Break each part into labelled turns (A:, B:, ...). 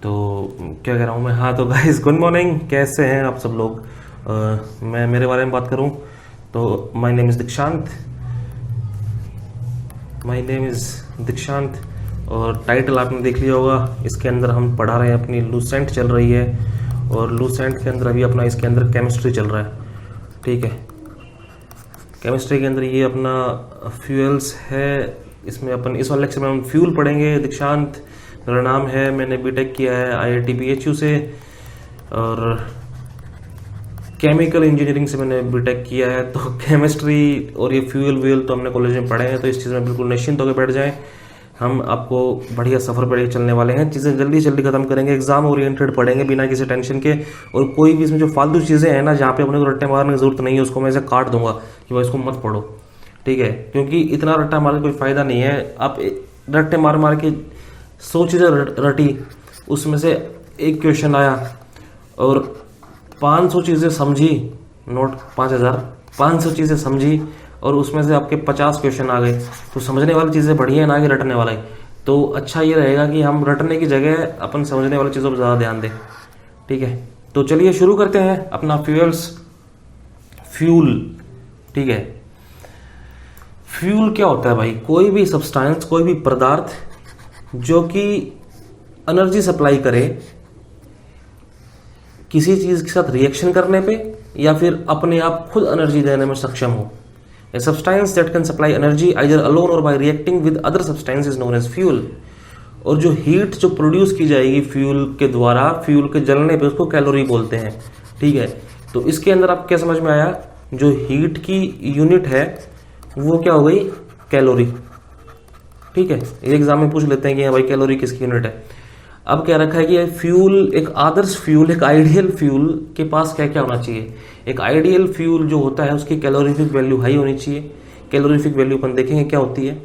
A: तो क्या कह रहा हूँ मैं, हाँ तो गाइस गुड मॉर्निंग, कैसे हैं आप सब लोग। मैं मेरे बारे में बात करूँ तो माय नेम इज़ दीक्षांत और टाइटल आपने देख लिया होगा। इसके अंदर हम पढ़ा रहे हैं, अपनी लूसेंट चल रही है और लूसेंट के अंदर अभी अपना इसके अंदर केमिस्ट्री चल रहा है। ठीक है, केमिस्ट्री के अंदर ये अपना फ्यूल्स है। इसमें अपन इस वाले लेक्चर में हम फ्यूल पढ़ेंगे। दीक्षांत मेरा नाम है, मैंने बीटेक किया है IIT BHU से और केमिकल इंजीनियरिंग से मैंने बीटेक किया है। तो केमिस्ट्री और ये फ्यूल तो हमने कॉलेज में पढ़े हैं, तो इस चीज़ में बिल्कुल निश्चिंत होकर बैठ जाएं। हम आपको बढ़िया सफ़र पर चलने वाले हैं, चीज़ें जल्दी जल्दी ख़त्म करेंगे, एग्जाम ओरिएंटेड पढ़ेंगे बिना किसी टेंशन के। और कोई भी इसमें जो फालतू चीज़ें हैं ना, जहाँ पे अपने को रट्टे मारने की ज़रूरत नहीं है, उसको मैं ऐसे काट दूंगा कि भाई इसको मत पढ़ो। ठीक है, क्योंकि इतना रट्टा मारने कोई फ़ायदा नहीं है। आप रट्टे मार मार के 100 चीज़ें रटी, उसमें से एक क्वेश्चन आया और 500 चीज़ें समझी, नोट 5,000 चीज़ें समझी और उसमें से आपके 50 क्वेश्चन आ गए। तो समझने वाली चीज़ें बढ़िया है ना कि रटने वाला ही। तो अच्छा ये रहेगा कि हम रटने की जगह अपन समझने वाली चीज़ों पर ज़्यादा ध्यान दें। ठीक है, तो चलिए शुरू करते हैं अपना फ्यूल। ठीक है, फ्यूल क्या होता है भाई? कोई भी सब्सटेंस, कोई भी पदार्थ जो कि एनर्जी सप्लाई करे किसी चीज के साथ रिएक्शन करने पे या फिर अपने आप खुद एनर्जी देने में सक्षम हो। A substance that can supply energy either alone or by reacting with other substance is known as fuel. और जो हीट जो प्रोड्यूस की जाएगी फ्यूल के द्वारा, फ्यूल के जलने पे, उसको कैलोरी बोलते हैं। ठीक है, तो इसके अंदर आप क्या समझ में आया? जो हीट की यूनिट है वो क्या हो गई? कैलोरी। ठीक है, एग्जाम में पूछ लेते हैं कि भाई कैलोरी किसकी यूनिट है। अब क्या रखा है कि फ्यूल, एक आदर्श फ्यूल, एक आइडियल फ्यूल के पास क्या क्या होना चाहिए। एक आइडियल फ्यूल जो होता है उसकी कैलोरीफिक वैल्यू हाई होनी चाहिए। कैलोरीफिक वैल्यू अपन देखेंगे क्या होती है।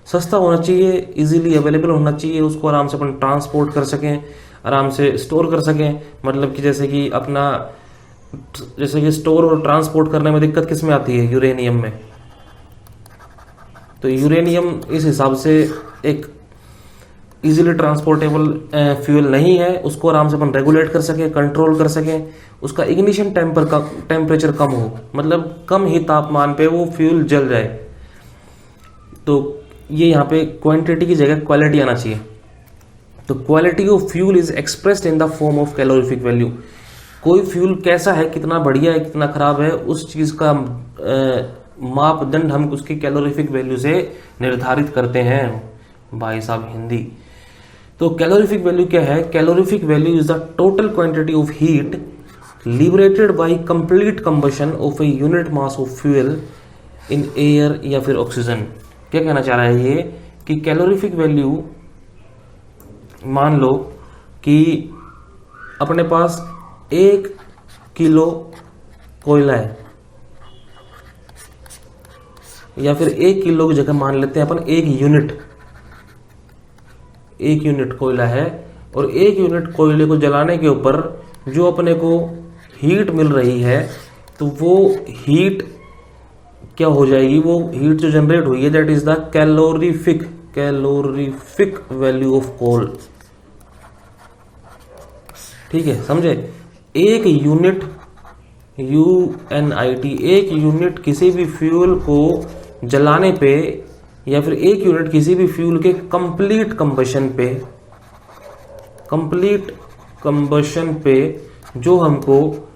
A: सस्ता होना चाहिए, इजीली अवेलेबल होना चाहिए, उसको आराम से अपन ट्रांसपोर्ट कर सकें, आराम से स्टोर कर सकें। मतलब कि जैसे कि स्टोर और ट्रांसपोर्ट करने में दिक्कत किस में आती है? यूरेनियम में। तो यूरेनियम इस हिसाब से एक इजीली ट्रांसपोर्टेबल फ्यूल नहीं है। उसको आराम से अपन रेगुलेट कर सकें, कंट्रोल कर सकें, उसका इग्निशन टेम्परेचर कम हो, मतलब कम ही तापमान पे वो फ्यूल जल जाए। तो ये यहाँ पे क्वांटिटी की जगह क्वालिटी आना चाहिए। तो quality of fuel is expressed in the form of calorific value. कोई फ्यूल कैसा है, कितना बढ़िया है, कितना खराब है, उस चीज का मापदंड हम उसकी कैलोरीफिक वैल्यू से निर्धारित करते हैं। भाई साहब हिंदी। तो कैलोरीफिक वैल्यू क्या है? Calorific value is the total quantity of heat liberated bye complete combustion of a unit mass of fuel in air या फिर ऑक्सीजन। क्या कहना चाह रहा है ये कि कैलोरीफिक वैल्यू, मान लो कि अपने पास 1 किलो कोयला है, या फिर 1 किलो की जगह मान लेते हैं अपन 1 यूनिट कोयला है, और 1 यूनिट कोयले को जलाने के ऊपर जो अपने को हीट मिल रही है, तो वो हीट क्या हो जाएगी? वो हीट जो जनरेट हुई है, that is the calorific value of coal. ठीक है, समझे? 1 यूनिट UNIT, 1 यूनिट किसी भी फ्यूल को जलाने पे या फिर 1 यूनिट किसी भी फ्यूल के कंप्लीट कंबशन पे जो हमको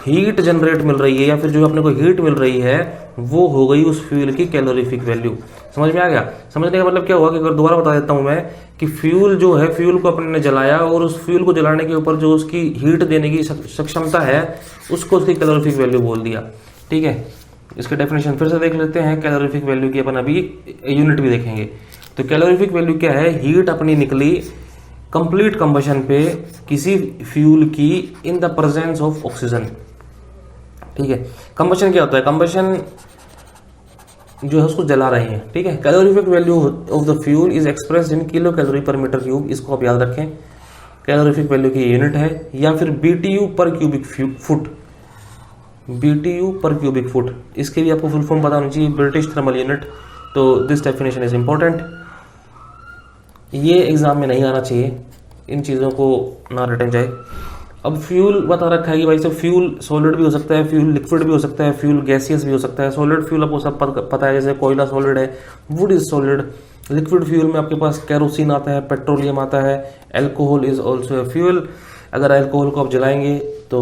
A: हीट जनरेट मिल रही है या फिर जो अपने को हीट मिल रही है, वो हो गई उस फ्यूल की कैलोरीफिक वैल्यू। समझ में आ गया? समझने का मतलब क्या हुआ कि अगर दोबारा बता देता हूं मैं कि फ्यूल जो है, फ्यूल को अपने ने जलाया और उस फ्यूल को जलाने के ऊपर जो उसकी हीट देने की सक्षमता है, उसको उसकी कैलोरीफिक वैल्यू बोल दिया। ठीक है, इसके डेफिनेशन फिर से देख लेते हैं। कैलोरीफिक वैल्यू की अपन अभी यूनिट भी देखेंगे। तो कैलोरीफिक वैल्यू क्या है? हीट अपनी निकली कंप्लीट कंबशन पे किसी फ्यूल की in the presence of oxygen. ठीक है, कंबशन क्या होता है? कंबशन जो है उसको जला रहे हैं। ठीक है, calorific value of the fuel is expressed in kilo calorie पर मीटर क्यूब। इसको आप याद रखें, कैलोरीफिक वैल्यू की यूनिट है, या फिर BTU पर क्यूबिक फुट। BTU पर क्यूबिक फुट, इसके भी आपको फुल फॉर्म पता होनी चाहिए, ब्रिटिश थर्मल यूनिट। तो दिस डेफिनेशन इज इंपॉर्टेंट। ये एग्जाम में नहीं आना चाहिए, इन चीज़ों को ना रटे जाए। अब फ्यूल बता रखा है कि भाई साहब फ्यूल सॉलिड भी हो सकता है, फ्यूल लिक्विड भी हो सकता है, फ्यूल गैसियस भी हो सकता है। सॉलिड फ्यूल आपको सब पता है, जैसे कोयला सॉलिड है, would is solid. Liquid fuel में आपके पास कैरोसिन आता है, पेट्रोलियम आता है, alcohol is also a fuel. अगर एल्कोहल को आप जलाएंगे तो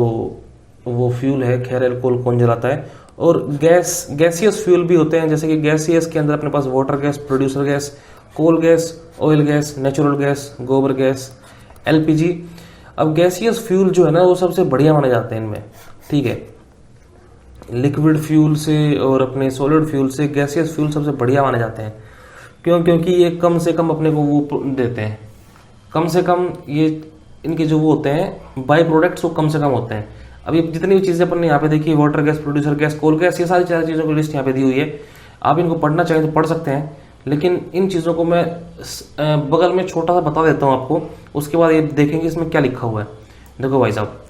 A: वो फ्यूल है, खैर एल्कोहल कौन जलाता है। और गैसियस फ्यूल भी होते हैं, जैसे कि गैसियस के अंदर अपने पास water gas, producer gas, coal gas, oil gas, natural gas, gobar gas, LPG. अब गैसियस फ्यूल जो है ना वो सबसे बढ़िया माने जाते हैं इनमें, ठीक है। लिक्विड फ्यूल से और अपने सॉलिड फ्यूल से गैसियस फ्यूल सबसे बढ़िया माने जाते हैं। क्यों? क्योंकि ये कम से कम अपने को वो देते हैं, कम से कम ये इनके जो वो होते हैं बाई प्रोडक्ट्स वो कम से कम होते हैं। अब ये जितनी भी चीज़ें अपन ने यहाँ पे देखी, water gas, producer gas, coal gas, ये सारी चीज़ों की लिस्ट यहाँ पे दी हुई है। आप इनको पढ़ना चाहें तो पढ़ सकते हैं, लेकिन इन चीज़ों को मैं बगल में छोटा सा बता देता हूँ आपको, उसके बाद ये देखेंगे इसमें क्या लिखा हुआ है। देखो भाई साहब,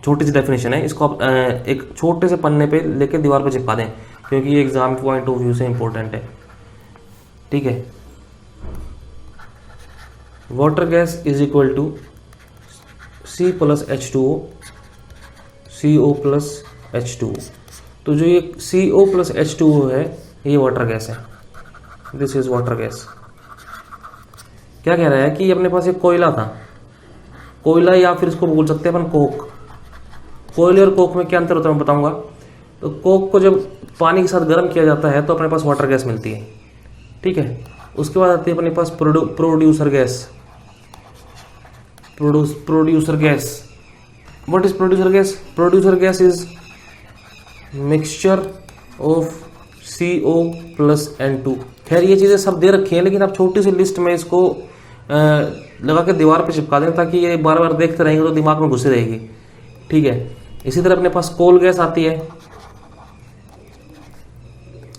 A: छोटी सी डेफिनेशन है, इसको आप एक छोटे से पन्ने पे लेके दीवार पे चिपका दें, क्योंकि ये एग्जाम पॉइंट ऑफ व्यू से इंपॉर्टेंट है, ठीक है। Water gas is equal to C plus H2O, CO plus H2O। तो जो ये CO प्लस H2O है ये वाटर गैस है, दिस इज वाटर गैस। क्या कह रहा है कि अपने पास एक कोयला था, कोयला या फिर इसको बोल सकते हैं अपन कोक। कोयले और कोक में क्या अंतर होता है मैं बताऊंगा। तो कोक को जब पानी के साथ गर्म किया जाता है तो अपने पास वाटर गैस मिलती है, ठीक है। उसके बाद आती है अपने पास producer gas. Producer gas, what is producer gas? Producer gas is mixture of CO plus N2। खैर ये चीज़ें सब दे रखी हैं, लेकिन आप छोटी सी लिस्ट में इसको लगा के दीवार पे चिपका दें, ताकि ये बार बार देखते रहेंगे तो दिमाग में घुसी रहेगी, ठीक है। इसी तरह अपने पास कोल गैस आती है,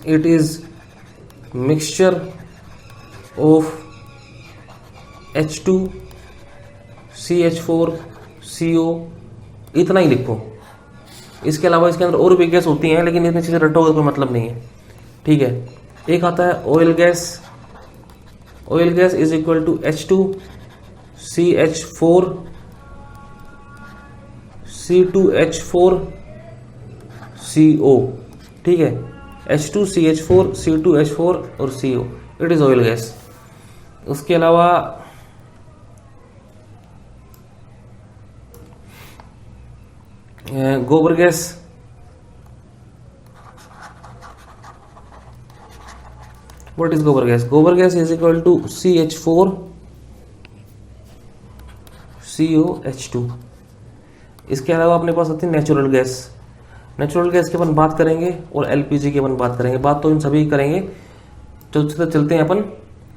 A: it is mixture of H2 CH4 CO। इतना ही लिखो, इसके अलावा इसके अंदर और भी गैस होती हैं, लेकिन इतनी चीज़ें रटोगे कोई मतलब नहीं है, ठीक है। एक आता है oil gas. Oil gas is equal to H2 CH4 C2H4 CO, ठीक है। H2 CH4 C2H4 और CO, it is oil gas. उसके अलावा gobar gas, what is gobar gas? Gobar gas is equal to CH4 COH2। इसके अलावा अपने पास आती है नेचुरल गैस। नेचुरल गैस की अपन बात करेंगे और LPG की अपन बात करेंगे, बात तो इन सभी करेंगे। तो चलते हैं अपन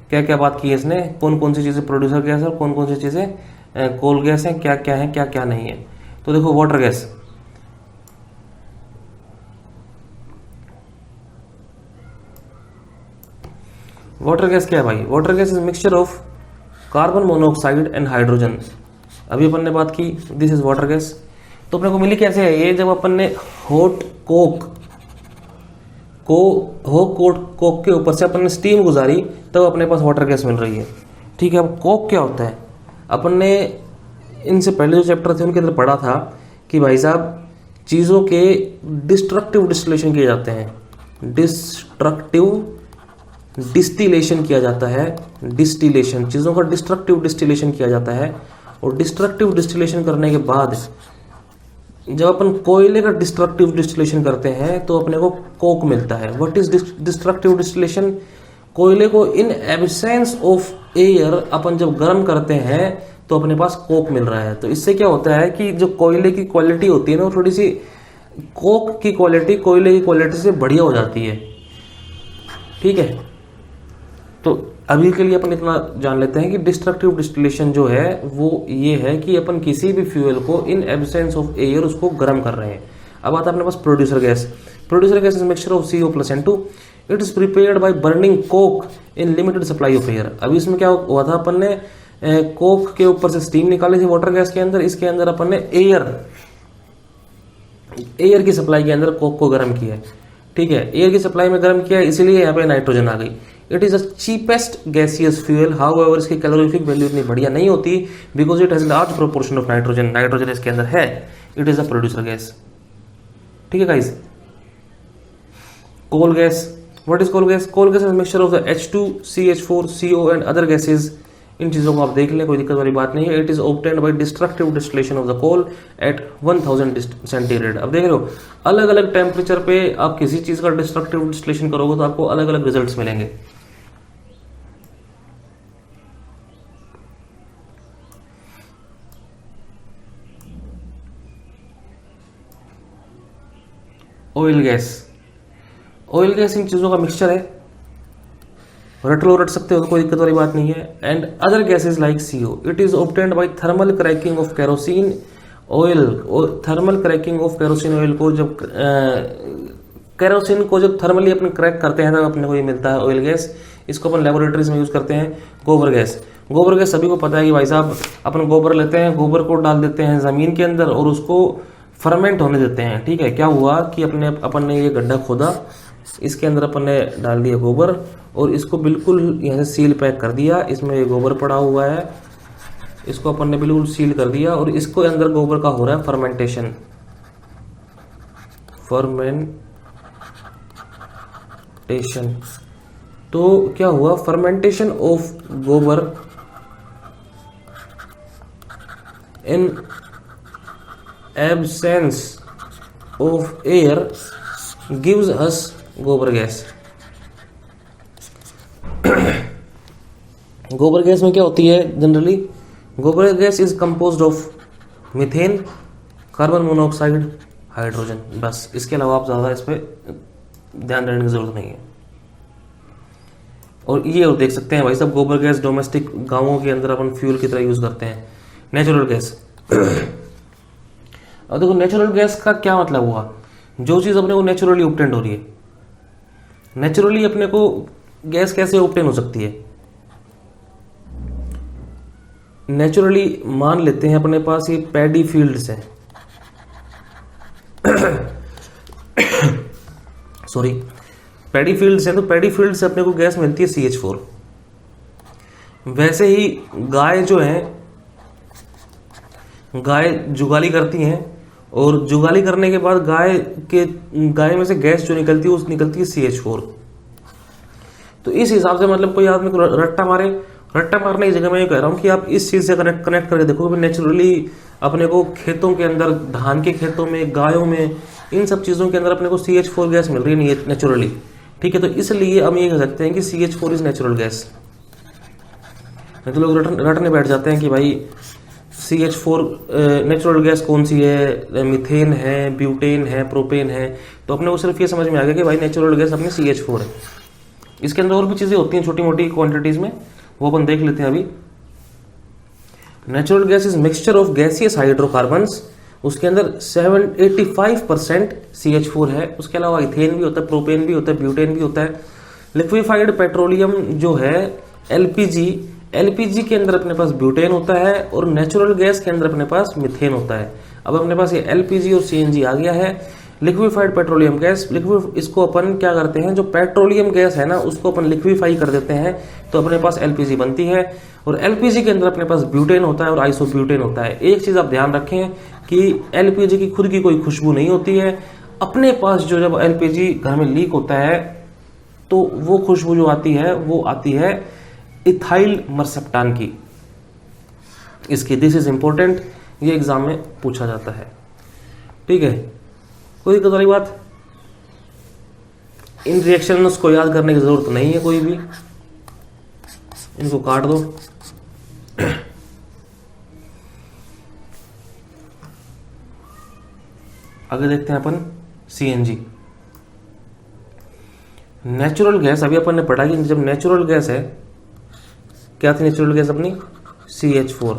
A: क्या क्या बात की है इसने, कौन कौन सी चीज़ें प्रोड्यूसर गैस है और कौन कौन सी चीज़ें कोल गैस हैं, क्या क्या है क्या क्या नहीं है। तो देखो वाटर गैस, वाटर गैस क्या है भाई? Water gas is mixture of carbon monoxide and hydrogen. अभी अपन ने बात की, दिस इज वाटर गैस। तो अपने को मिली कैसे है ये? जब अपन ने हॉट कोक के ऊपर से अपन ने स्टीम गुजारी, तब अपने पास वाटर गैस मिल रही है, ठीक है। अब कोक क्या होता है? अपन ने इनसे पहले जो चैप्टर थे उनके अंदर पढ़ा था कि भाई साहब चीज़ों के डिस्ट्रक्टिव डिस्टिलेशन किए जाते हैं, डिस्ट्रक्टिव डिस्टिलेशन किया जाता है। डिस्टिलेशन, चीज़ों का डिस्ट्रक्टिव डिस्टिलेशन किया जाता है। और डिस्ट्रक्टिव डिस्टिलेशन करने के बाद जब अपन कोयले का डिस्ट्रक्टिव डिस्टिलेशन करते हैं तो अपने को कोक मिलता है। What is destructive distillation? कोयले को इन एब्सेंस ऑफ एयर अपन जब गर्म करते हैं तो अपने पास कोक मिल रहा है। तो इससे क्या होता है कि जो कोयले की क्वालिटी होती है ना, वो थोड़ी सी कोक की क्वालिटी कोयले की क्वालिटी से बढ़िया हो जाती है, ठीक है। तो अभी के लिए अपन इतना जान लेते हैं कि डिस्ट्रक्टिव डिस्टिलेशन जो है वो ये है कि अपन किसी भी फ्यूल को इन एब्सेंस ऑफ एयर उसको गर्म कर रहे हैं। अब आता है अपने पास producer gas. Producer gas is mixture of CO plus N2। It is prepared by burning coke in limited supply of air. अभी इसमें क्या हुआ था, अपन ने कोक के ऊपर से स्टीम निकाली थी वाटर गैस के अंदर, इसके अंदर अपन ने एयर की सप्लाई के अंदर कोक को गर्म किया है, ठीक है, एयर की सप्लाई में गर्म किया इसीलिए यहाँ पे नाइट्रोजन आ गई। It is the cheapest gaseous fuel, however इसकी कैलोरीफिक वैल्यू इतनी बढ़िया नहीं होती, because it has large proportion of nitrogen, nitrogen इसके अंदर है, it is a producer gas. ठीक है guys. Coal gas, what is coal gas? Coal gas is mixture of the H2, CH4, CO and other gases. इन चीजों को आप देख लें, कोई दिक्कत वाली बात नहीं है। It is obtained by destructive distillation of the coal at 1000 centigrade. अब देख रहे हो, अलग अलग टेम्परेचर पे आप किसी चीज का डिस्ट्रक्टिव डिस्टिलेशन करोगे तो आपको अलग अलग रिजल्ट्स मिलेंगे। Oil gas, oil gas in चीजों का मिक्सचर है, रट लो, रट सकते हो, कोई दिक्कत वाली बात नहीं है। And other gases like CO, it is obtained by thermal cracking of kerosene oil. Thermal cracking of kerosene oil को जब केरोसिन को जब थर्मली अपन क्रैक करते हैं तब अपने को ये मिलता है ऑयल गैस। इसको अपन लेबोरेटरीज में यूज करते हैं। गोबर गैस, गोबर गैस सभी को पता है कि भाई साहब अपन गोबर लेते हैं, गोबर को डाल देते हैं जमीन के अंदर और उसको फर्मेंट होने देते हैं। ठीक है, क्या हुआ कि अपन ने ये गड्ढा खोदा, इसके अंदर अपन ने डाल दिया गोबर और इसको बिल्कुल यहाँ से सील पैक कर दिया। इसमें ये गोबर पड़ा हुआ है, इसको अपन ने बिल्कुल सील कर दिया और इसको अंदर गोबर का हो रहा है फर्मेंटेशन। फर्मेंटेशन तो क्या हुआ, फर्मेंटेशन ऑफ गोबर in absence of air gives us गोबर गैस। गोबर गैस में क्या होती है जनरली? गोबर gas is composed of methane, carbon monoxide, hydrogen. बस, इसके अलावा आप ज़्यादा इस पर ध्यान देने की जरूरत नहीं है। और ये और देख सकते हैं भाई साहब, गोबर गैस डोमेस्टिक गांवों के अंदर अपन फ्यूल की तरह यूज करते हैं। नेचुरल गैस अब देखो, नेचुरल गैस का क्या मतलब हुआ? जो चीज अपने को नेचुरली ऑब्टेन हो रही है। नेचुरली अपने को गैस कैसे ऑब्टेन हो सकती है? नेचुरली मान लेते हैं अपने पास ये पैडी फील्ड्स है सॉरी, पैडी फील्ड्स हैं, तो पैडी फील्ड से अपने को गैस मिलती है CH4। वैसे ही गाय जो है, गाय जुगाली करती हैं और जुगाली करने के बाद गाय में से गैस जो निकलती है उस निकलती है CH4। तो इस हिसाब से मतलब कोई आदमी को रट्टा मारने की जगह मैं ये कह रहा हूं कि आप इस चीज से कनेक्ट करके देखो कि नेचुरली अपने को खेतों के अंदर, धान के खेतों में, गायों में, इन सब चीजों के अंदर अपने को CH4 गैस मिल रही है नेचुरली। ठीक है, तो इसलिए हम ये कह सकते हैं कि CH4 इज नेचुरल गैस। नहीं तो लोग रटने बैठ जाते हैं कि भाई CH4 नेचुरल गैस कौन सी है, मीथेन है, ब्यूटेन है, प्रोपेन है। तो अपने को सिर्फ ये समझ में आ गया कि भाई नेचुरल गैस अपनी CH4 है। इसके अंदर और भी चीजें होती हैं छोटी मोटी क्वांटिटीज में, वो अपन देख लेते हैं अभी। Natural gas is mixture of gaseous hydrocarbons, उसके अंदर 85% CH4 है। उसके अलावा इथेन भी होता है, प्रोपेन भी होता है, ब्यूटेन भी होता है। लिक्विफाइड पेट्रोलियम जो है LPG के अंदर अपने पास ब्यूटेन होता है और नेचुरल गैस के अंदर अपने पास मीथेन होता है। अब अपने पास ये LPG और CNG आ गया है। लिक्विफाइड पेट्रोलियम गैस, इसको अपन क्या करते हैं, जो पेट्रोलियम गैस है ना उसको अपन लिक्विफाई कर देते हैं तो अपने पास LPG बनती है। और LPG के अंदर अपने पास ब्यूटेन होता है और आइसोब्यूटेन होता है। एक चीज आप ध्यान रखें कि LPG की खुद की कोई खुशबू नहीं होती है। अपने पास जो जब LPG घर में लीक होता है तो वो खुशबू जो आती है वो आती है इथाइल मर्सेप्टान की। इसकी दिस इज इंपॉर्टेंट, ये एग्जाम में पूछा जाता है। ठीक है, कोई दिक्कत वाली बात? इन रिएक्शंस को याद करने की जरूरत नहीं है कोई भी, इनको काट दो। आगे देखते हैं अपन CNG। नेचुरल गैस अभी अपन ने पढ़ा कि जब नेचुरल गैस है, क्या थी नेचुरल गैस अपनी? CH4।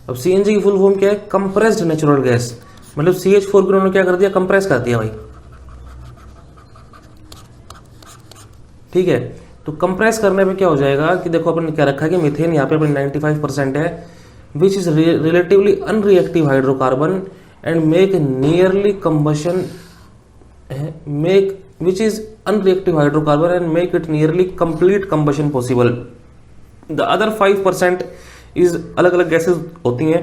A: अब CNG की फुल फॉर्म क्या है? Compressed natural gas. मतलब CH4 को उन्होंने क्या कर दिया? कंप्रेस कर दिया भाई। ठीक है, तो कंप्रेस करने पे क्या हो जाएगा कि देखो अपन ने क्या रखा है कि मीथेन यहाँ पे अपन 95% है, which is relatively unreactive hydrocarbon and make which is unreactive hydrocarbon and make it nearly complete combustion possible. The other 5% is अलग अलग गैसेज होती हैं,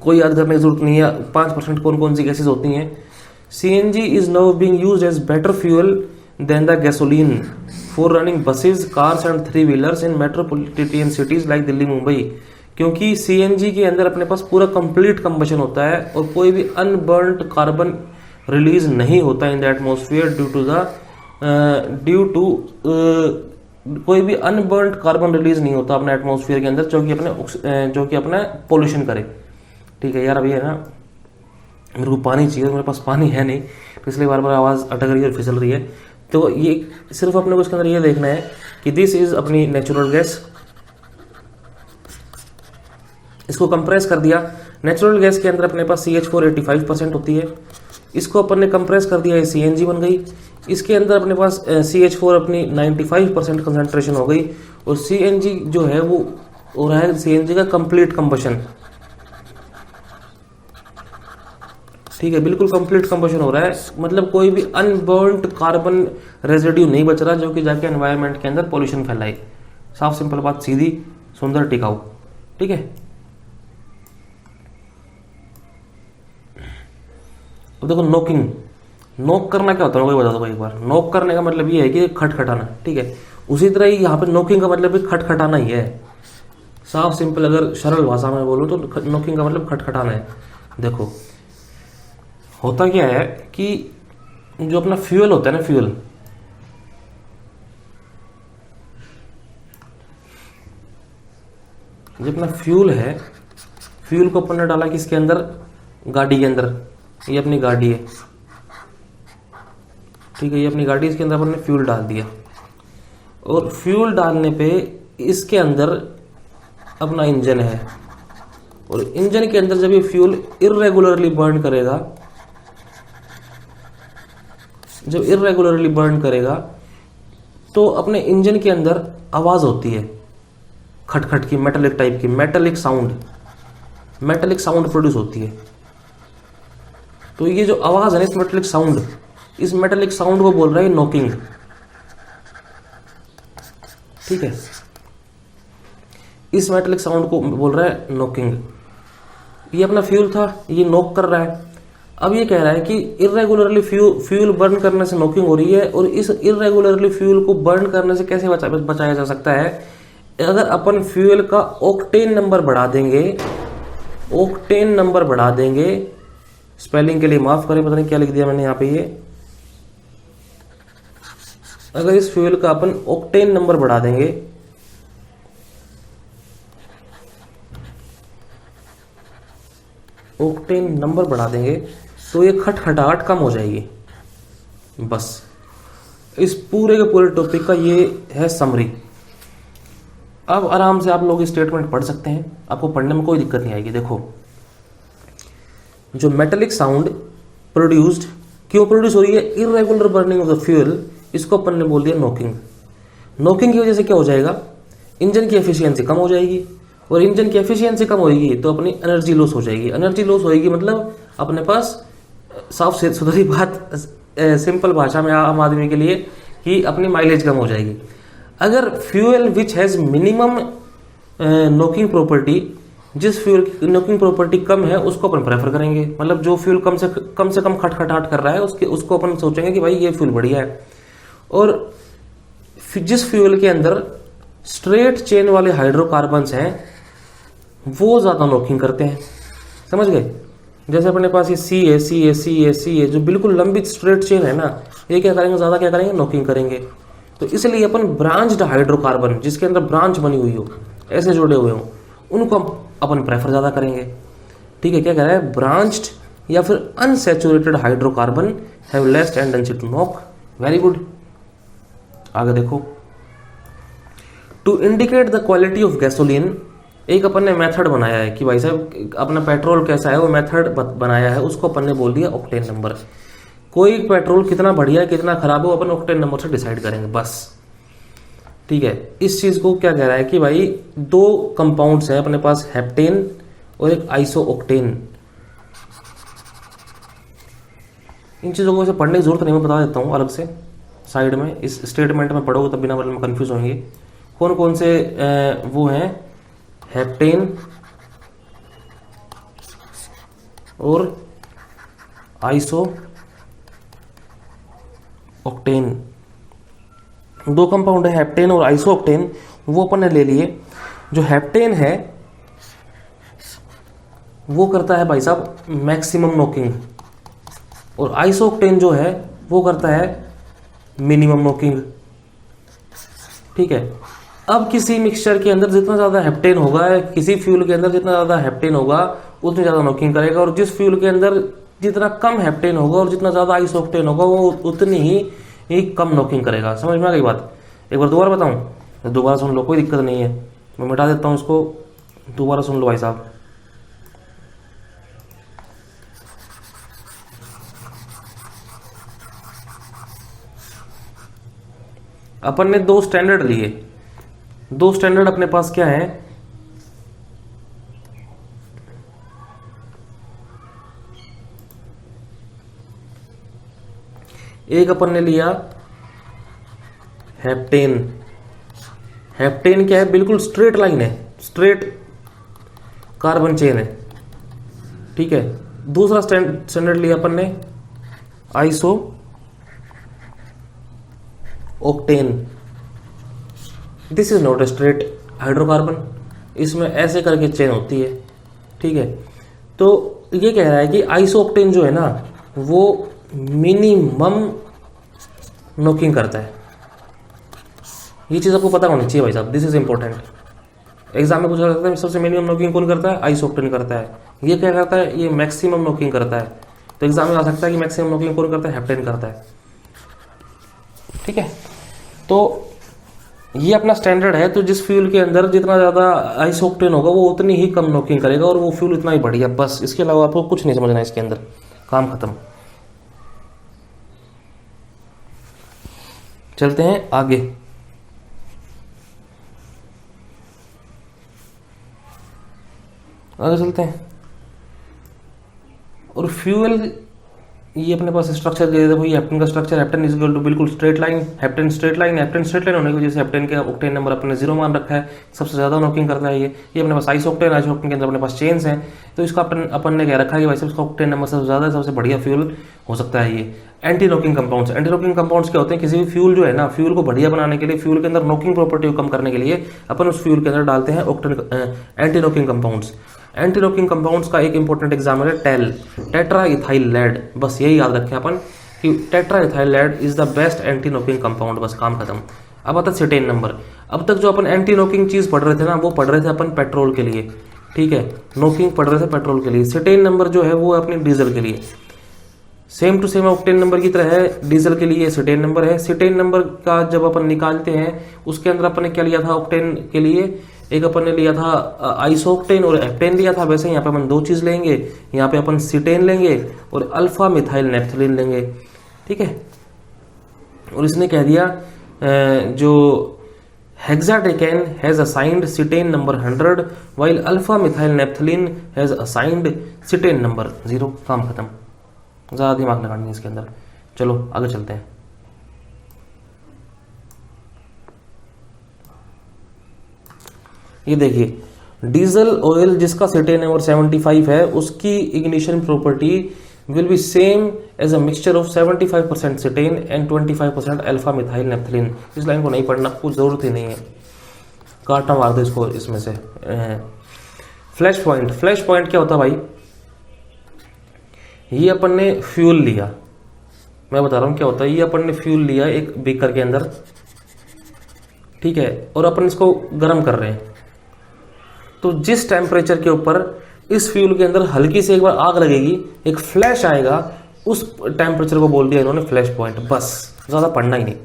A: कोई याद करने की जरूरत नहीं है 5% कौन कौन सी गैसेज होती हैं. CNG is now being used as better fuel than the gasoline for running buses, cars and three wheelers in metropolitan cities like Delhi Mumbai. क्योंकि CNG के अंदर अपने पास पूरा कंप्लीट कंबशन होता है और कोई भी अनबर्न्ड कार्बन रिलीज नहीं होता in the atmosphere due to कोई भी अनबर्न्ड कार्बन रिलीज नहीं होता अपने एटमोसफियर के अंदर जो कि अपना पोल्यूशन करे. ठीक है यार, अभी है ना मेरे को पानी चाहिए, मेरे पास पानी है नहीं, तो इसलिए बार बार आवाज़ अटक रही है और फिसल रही है. तो ये सिर्फ अपने को इसके अंदर ये देखना है कि दिस इज अपनी नेचुरल गैस. इसको कंप्रेस कर दिया. नेचुरल गैस के अंदर अपने पास CH4 85% होती है. इसको अपन ने कंप्रेस कर दिया, ये CNG बन गई. इसके अंदर अपने पास CH4 अपनी 95% कंसंट्रेशन हो गई और CNG जो है वो हो रहा है CNG का कंप्लीट कंबशन. ठीक है, बिल्कुल कंप्लीट कंबशन हो रहा है, मतलब कोई भी अनबर्न्ड कार्बन रेजिड्यू नहीं बच रहा जो कि जाके एनवायरनमेंट के अंदर पॉल्यूशन फैलाए. साफ सिंपल बात, सीधी, सुंदर, टिकाऊ. ठीक है, अब देखो नोकिंग. नोक करना क्या होता है, वही बता दो एक बार. नोक करने का मतलब ये है कि खटखटाना. ठीक है, उसी तरह ही यहाँ पे नोकिंग का मतलब भी खटखटाना ही है. साफ सिंपल अगर सरल भाषा में बोलूँ तो नोकिंग का मतलब खटखटाना है. देखो होता क्या है कि जो अपना फ्यूल होता है ना, फ्यूल, जो अपना फ्यूल है, फ्यूल को अपन ने डाला किसके अंदर, गाड़ी के अंदर. ये अपनी गाड़ी है, ठीक है, ये अपनी गाड़ी, इसके अंदर अपन ने फ्यूल डाल दिया और फ्यूल डालने पे इसके अंदर अपना इंजन है और इंजन के अंदर जब ये फ्यूल इर्रेगुलरली बर्न करेगा, जब इर्रेगुलरली बर्न करेगा तो अपने इंजन के अंदर आवाज होती है खटखट की, मेटालिक टाइप की, मेटालिक साउंड प्रोड्यूस होती है. तो ये जो आवाज है ना, इस मेटालिक साउंड को बोल रहा है नोकिंग. ठीक है, इस मेटालिक साउंड को बोल रहा है नोकिंग. ये अपना फ्यूल था, ये नोक कर रहा है. अब ये कह रहा है कि इरेगुलरली फ्यूल बर्न करने से नोकिंग हो रही है और इस इरेगुलरली फ्यूल को बर्न करने से कैसे बचाया जा सकता है. अगर अपन फ्यूल का ऑक्टेन नंबर बढ़ा देंगे, स्पेलिंग के लिए माफ करें, पता नहीं क्या लिख दिया मैंने यहाँ पे. ये अगर इस फ्यूल का अपन ऑक्टेन नंबर बढ़ा देंगे, तो ये खटखटाहट कम हो जाएगी. बस इस पूरे के पूरे टॉपिक का ये है समरी. अब आराम से आप लोग स्टेटमेंट पढ़ सकते हैं, आपको पढ़ने में कोई दिक्कत नहीं आएगी. देखो, जो मेटालिक साउंड प्रोड्यूस्ड क्यों प्रोड्यूस हो रही है, irregular burning of the fuel, इसको अपन ने बोल दिया नोकिंग. नोकिंग की वजह से क्या हो जाएगा, इंजन की एफिशिएंसी कम हो जाएगी और इंजन की एफिशिएंसी कम होगी तो अपनी एनर्जी लॉस हो जाएगी. एनर्जी लॉस होएगी मतलब अपने पास, साफ सुथरी बात सिंपल भाषा में आम आदमी के लिए, कि अपनी माइलेज कम हो जाएगी. अगर fuel which has minimum knocking property, जिस फ्यूल की नोकिंग प्रॉपर्टी कम है उसको अपन प्रेफर करेंगे. मतलब जो फ्यूल कम से कम खटखटाहट कर रहा है उसको अपन सोचेंगे कि भाई ये फ्यूल बढ़िया है. और जिस फ्यूल के अंदर स्ट्रेट चेन वाले हाइड्रोकार्बन्स हैं वो ज्यादा नोकिंग करते हैं. समझ गए? जैसे अपने पास ये सी ए जो बिल्कुल लंबी स्ट्रेट चेन है ना, ये क्या करेंगे, ज्यादा क्या करेंगे, नोकिंग करेंगे. तो इसलिए अपन ब्रांच्ड हाइड्रोकार्बन, जिसके अंदर ब्रांच बनी हुई हो, ऐसे जुड़े हुए हो, उनको अपन प्रेफर ज्यादा करेंगे. ठीक है, क्या कह रहा है, ब्रांच्ड या फिर unsaturated hydrocarbon have less tendency to knock. Very good. आगे देखो, to indicate the quality of gasoline, एक अपन ने मेथड बनाया है कि भाई साहब अपना पेट्रोल कैसा है, वो मेथड बनाया है, उसको अपन ने बोल दिया ऑक्टेन नंबर. कोई पेट्रोल कितना बढ़िया है कितना खराब है वो अपन ऑक्टेन नंबर से डिसाइड करेंगे बस. ठीक है, इस चीज को क्या कह रहा है कि भाई दो कंपाउंड्स हैं अपने पास, हेप्टेन और एक आइसो ऑक्टेन. इन चीज़ों को वैसे पढ़ने की जरूरत नहीं, मैं बता देता हूँ अलग से साइड में, इस स्टेटमेंट में पढ़ोगे तब बिना मतलब में कन्फ्यूज होंगे। कौन कौन से वो हैं, हेप्टेन और आइसो ऑक्टेन, दो कंपाउंड है हेप्टेन और आइसो ऑक्टेन, वो अपन ने ले लिए। जो हेप्टेन है वो करता है भाई साहब मैक्सिमम नॉकिंग, और आइसो ऑक्टेन जो है वो करता है मिनिमम नॉकिंग। ठीक है, अब किसी मिक्सचर के अंदर जितना ज़्यादा हेप्टेन होगा, किसी फ्यूल के अंदर जितना ज़्यादा हेप्टेन होगा उतनी ज़्यादा नॉकिंग करेगा, और जिस फ्यूल के अंदर जितना कम हेप्टेन होगा और जितना ज़्यादा आइसो ऑक्टेन होगा वो उतनी ही कम नॉकिंग करेगा। समझ में आ गई बात? एक बार दोबारा बताऊं? दोबारा सुन लो, कोई दिक्कत नहीं है, मैं मिटा देता हूँ इसको, दोबारा सुन लो भाई साहब। अपन ने दो स्टैंडर्ड लिए, दो स्टैंडर्ड अपने पास क्या है, एक अपन ने लिया हेप्टेन। हेप्टेन क्या है, बिल्कुल स्ट्रेट लाइन है, स्ट्रेट कार्बन चेन है। ठीक है, दूसरा स्टैंडर्ड लिया अपन ने iso octane. This is not a straight hydrocarbon, इसमें ऐसे करके चेन होती है। ठीक है, तो ये कह रहा है कि आइसो ऑक्टेन जो है ना वो मिनिमम नॉकिंग करता है। ये चीज आपको पता होनी चाहिए भाई साहब, दिस इज इंपॉर्टेंट। एग्जाम में पूछा जाता है सबसे मिनिमम नॉकिंग कौन करता है, आइसो ऑक्टेन करता है। ये क्या करता है, ये मैक्सिमम नॉकिंग करता है। तो एग्जाम में आ सकता है कि मैक्सिमम नॉकिंग कौन करता है, हेप्टेन करता है। ठीक है, तो ये अपना स्टैंडर्ड है। तो जिस फ्यूल के अंदर जितना ज्यादा आइसो ऑक्टेन होगा वो उतनी ही कम नॉकिंग करेगा, और वो फ्यूल उतना ही बढ़िया, बस इसके अलावा आपको कुछ नहीं समझना है इसके अंदर, काम खत्म। चलते हैं आगे। आगे चलते हैं। और फ्यूल, ये अपने पास स्ट्रक्चर दे देखो, ये हेप्टेन का structure, heptane is equal to बिल्कुल straight line, heptane straight line, heptane straight line होने की वजह से हेप्टेन का ऑक्टेन नंबर अपने 0 मान रखा है, सबसे ज्यादा नॉकिंग करता है ये अपने पास आइसो ऑक्टेन, आइसो ऑक्टेन के अंदर अपने पास चेन्स हैं, तो इसका अपन ने कह रखा है कि भाई साहब इसका ऑक्टेन नंबर सबसे ज्यादा, सबसे बढ़िया फ्यूल हो सकता है ये। Anti knocking compounds, anti knocking compounds क्या होते हैं, किसी भी फ्यूल जो है ना, फ्यूल को बढ़िया बनाने के लिए, फ्यूल के अंदर नॉकिंग प्रॉपर्टी को कम करने के लिए अपन उस फ्यूल के अंदर डालते हैं anti knocking compounds. Anti knocking compounds का एक इंपॉर्टेंट एग्जाम्पल है टेल, टेट्रा इथाइल लेड। बस यही याद रखें अपन कि tetra ethyl lead is the best anti knocking compound, बस काम खत्म। अब आता है सिटेन नंबर। अब तक जो अपन एंटी नॉकिंग चीज पढ़ रहे थे ना, वो पढ़ रहे थे अपन पेट्रोल के लिए। ठीक है, नॉकिंग पढ़ रहे थे पेट्रोल के लिए। सिटेन नंबर जो है वो अपनी डीजल के लिए, same to same octane number की तरह है, डीजल के लिए सिटेन नंबर है। सिटेन नंबर का जब अपन निकालते हैं उसके अंदर अपन ने क्या लिया था ऑक्टेन के लिए, एक अपन ने लिया था आइसोक्टेन और हेप्टेन लिया था। वैसे यहाँ पे अपन दो चीज लेंगे, यहाँ पे अपन सिटेन लेंगे और अल्फा मिथाइल नेफ्थलीन लेंगे। ठीक है, और इसने कह दिया जो hexadecane has assigned cetane number 100 while alpha methyl naphthalene has assigned cetane number 0। काम खत्म, ज्यादा दिमाग लगानी है इसके अंदर। चलो आगे चलते हैं। ये देखिए, डीजल ऑयल जिसका सिटेन नंबर 75 है उसकी ignition property will be same as a mixture of 75% cetane and 25% alpha methyl naphthalene. इस लाइन को नहीं पढ़ना, कुछ जरूरत ही नहीं है, काटना मार दो इसको इसमें से। फ्लैश पॉइंट, फ्लैश पॉइंट क्या होता है भाई, ये अपन ने फ्यूल लिया, मैं बता रहा हूं क्या होता है। ये अपन ने फ्यूल लिया एक बीकर के अंदर, ठीक है, और अपन इसको गर्म कर रहे हैं। तो जिस टेम्परेचर के ऊपर इस फ्यूल के अंदर हल्की से एक बार आग लगेगी, एक फ्लैश आएगा, उस टेम्परेचर को बोल दिया इन्होंने फ्लैश पॉइंट। बस, ज्यादा पढ़ना ही नहीं।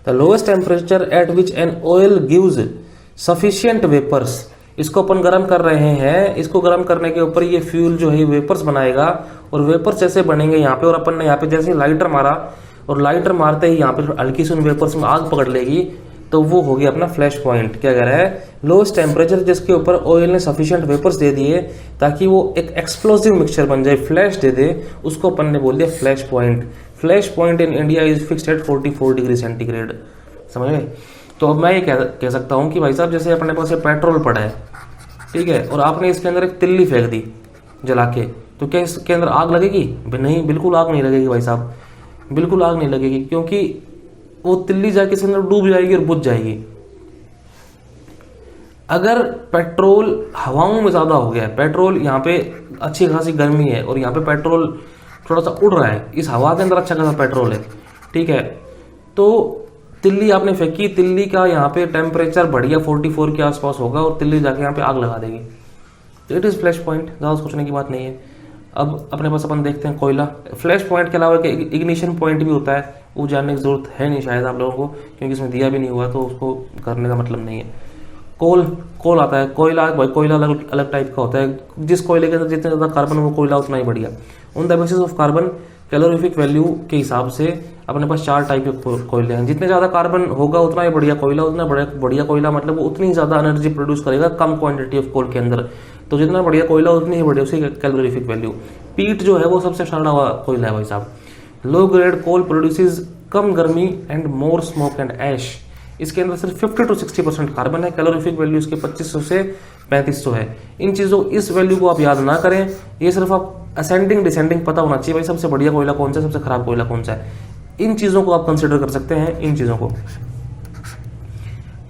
A: The lowest temperature at which an oil gives sufficient vapours, इसको अपन गर्म कर रहे हैं, इसको गर्म करने के ऊपर ये फ्यूल जो है वेपर्स बनाएगा, और वेपर्स जैसे बनेंगे यहाँ पे, और अपन ने यहाँ पे जैसे लाइटर मारा, और लाइटर मारते ही यहाँ पे हल्की सी उन वेपर्स में आग पकड़ लेगी, तो वो हो गया अपना फ्लैश पॉइंट। क्या कह रहा है, लोएस्ट टेम्परेचर जिसके ऊपर ऑयल ने सफिशिएंट वेपर्स दे दिए ताकि वो एक एक्सप्लोसिव मिक्सचर बन जाए, फ्लैश दे दे, उसको अपन ने बोल दिया flash point. Flash point in India is fixed at 44 degree centigrade. समझ गए? तो अब मैं ये कह सकता हूँ कि भाई साहब जैसे अपने पास पेट्रोल पड़ा है, ठीक है, और आपने इसके अंदर एक तिल्ली फेंक दी जला के, तो क्या इसके अंदर आग लगेगी? नहीं, बिल्कुल आग नहीं लगेगी भाई साहब, बिल्कुल आग नहीं लगेगी, क्योंकि वो तिल्ली जाके इसके अंदर डूब जाएगी और बुझ जाएगी। अगर पेट्रोल हवाओं में ज़्यादा हो गया है, पेट्रोल यहाँ पे अच्छी खासी गर्मी है और यहाँ पे पेट्रोल थोड़ा सा उड़ रहा है, इस हवा के अंदर अच्छा खासा पेट्रोल है, ठीक है, तो तिल्ली आपने फेंकी, तिल्ली का यहाँ पे टेम्परेचर बढ़िया 44 के आसपास होगा और तिल्ली जाके यहाँ पे आग लगा देगी। तो इट इज़ फ्लैश पॉइंट, ज़्यादा सोचने की बात नहीं है। अब अपने पास अपन देखते हैं कोयला। फ्लैश पॉइंट के अलावा एक इग्निशन पॉइंट भी होता है, वो जानने की जरूरत है नहीं शायद आप लोगों को, क्योंकि इसमें दिया भी नहीं हुआ तो उसको करने का मतलब नहीं है। कोल आता है, कोयला भाई, कोयला अलग अलग टाइप का होता है, जिस कोयले के अंदर जितने ज़्यादा कार्बन वो कोयला उतना ही बढ़िया। On the basis of carbon calorific value के हिसाब से अपने पास 4 टाइप के कोयले हैं। जितने ज़्यादा कार्बन होगा उतना ही बढ़िया कोयला, उतना बढ़िया कोयला मतलब वो उतनी ज़्यादा एनर्जी प्रोड्यूस करेगा कम क्वांटिटी ऑफ कोल के अंदर। तो जितना बढ़िया कोयला उतनी ही बढ़िया उसकी कैलोरीफिक वैल्यू। पीट जो है वो सबसे सड़ा कोयला है भाई साहब। लो ग्रेड कोल प्रोड्यूसेस कम गर्मी एंड मोर स्मोक एंड ऐश। इसके अंदर सिर्फ 50 to 60% कार्बन है, कैलोरीफिक वैल्यू इसके 2500 से 3500 है। इन चीज़ों, इस वैल्यू को आप याद ना करें, ये सिर्फ आप असेंडिंग डिसेंडिंग पता होना चाहिए भाई, सबसे बढ़िया कोयला कौन सा है, सबसे खराब कोयला कौन सा है। इन चीज़ों को आप कंसिडर कर सकते हैं, इन चीज़ों को,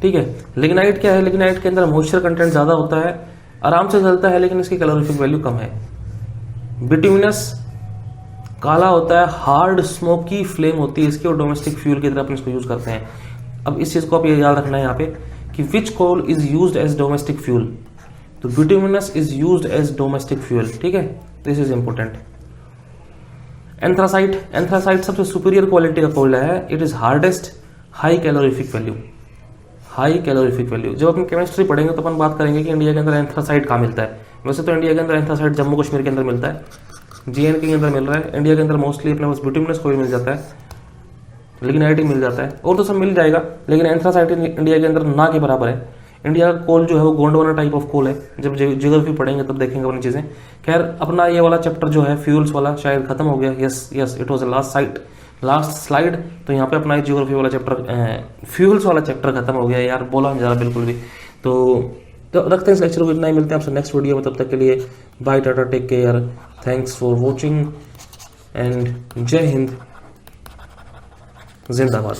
A: ठीक है। लिग्नाइट क्या है, लिग्नाइट के अंदर मॉइस्चर कंटेंट ज़्यादा होता है, आराम से जलता है लेकिन इसकी कैलोरीफिक वैल्यू कम है। बिटुमिनस काला होता है, हार्ड स्मोकी फ्लेम होती है इसकी, और डोमेस्टिक फ्यूल की तरह अपन इसको यूज़ करते हैं। अब इस चीज़ को आप ये याद रखना है यहाँ पे कि which coal is used as domestic fuel, तो bituminous is used as domestic fuel, ठीक है, this is important. Anthracite, anthracite सबसे सुपीरियर क्वालिटी का कोयला है, it is hardest, high calorific value, high calorific value. जब अपन केमिस्ट्री पढ़ेंगे तो अपन बात करेंगे कि इंडिया के अंदर एंथ्रासाइट कहाँ मिलता है। वैसे तो इंडिया के अंदर एंथ्रासाइट जम्मू कश्मीर के अंदर मिलता है, JNK के अंदर मिल रहा है। इंडिया के अंदर मोस्टली अपने पास बिटुमिनस कोयल मिल जाता है, लिग्नाइट मिल जाता है, और तो सब मिल जाएगा, लेकिन एंथ्रासाइट इंडिया के अंदर ना के बराबर है। इंडिया का कोल जो है वो गोंडवाना टाइप ऑफ कोल है, जब ज्योग्राफी पढ़ेंगे तब देखेंगे अपनी चीज़ें। खैर अपना ये वाला चैप्टर जो है फ्यूल्स वाला शायद खत्म हो गया, yes it was last slide. तो यहाँ पे अपना ज्योग्राफी वाला चैप्टर, फ्यूल्स वाला चैप्टर खत्म हो गया यार, बोला नहीं जा रहा बिल्कुल भी। तो रखते हैं इस लेक्चर को, इतना ही, मिलते हैं आपसे नेक्स्ट वीडियो में, तब तक के लिए bye, tata, take care, thanks for watching and जय हिंद, जिंदाबाद,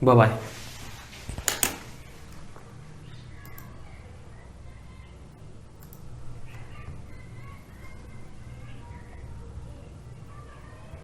A: बाय बाय।